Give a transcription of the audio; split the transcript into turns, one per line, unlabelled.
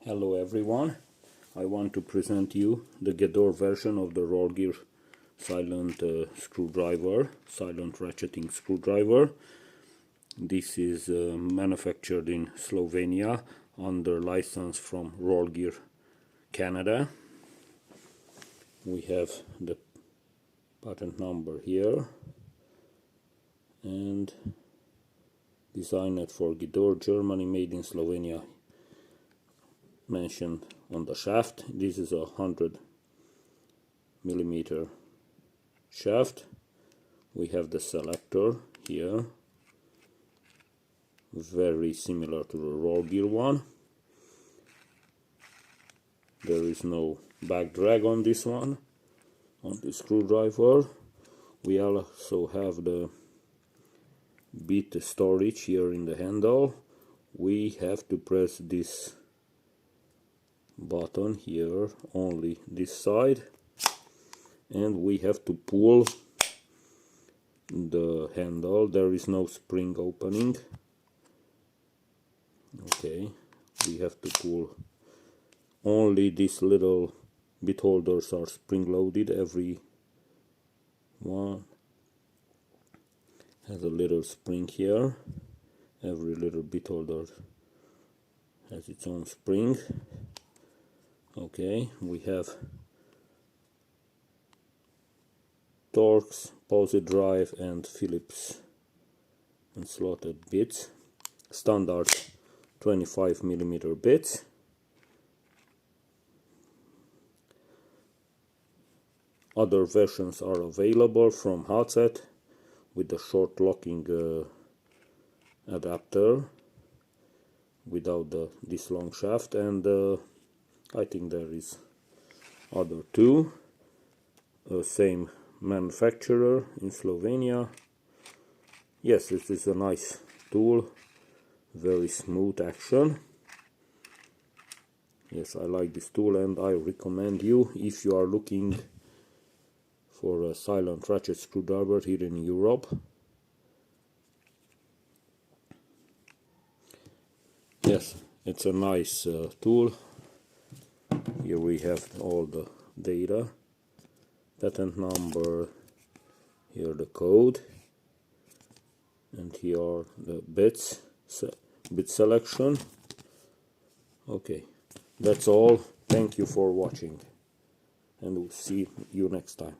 Hello everyone, I want to present you the Gedore version of the Rollgear silent screwdriver, silent ratcheting screwdriver. This is manufactured in Slovenia under license from Rollgear, Canada. We have the patent number here and designed for Gedore, Germany, made in Slovenia. Mentioned on the shaft. This is a 100mm shaft. We have the selector here, very similar to the Rollgear one. There is no back drag on this one, on the screwdriver. We also have the bit storage here in the handle. We have to press this button here, only this side, and we have to pull the handle. There is no spring opening. Okay, we have to pull. Only these little bit holders are spring loaded. Every one has a little spring here. Every little bit holder has its own spring. Okay, we have Torx, posi drive, and Phillips and slotted bits. Standard 25mm bits. Other versions are available from outset with the short locking adapter without this long shaft, and I think there is other two, same manufacturer in Slovenia. Yes, it is a nice tool, very smooth action. Yes, I like this tool and I recommend you if you are looking for a silent ratchet screwdriver here in Europe. Yes, it's a nice tool. Here we have all the data, patent number, here the code, and here are the bit selection. Okay, that's all. Thank you for watching, and we'll see you next time.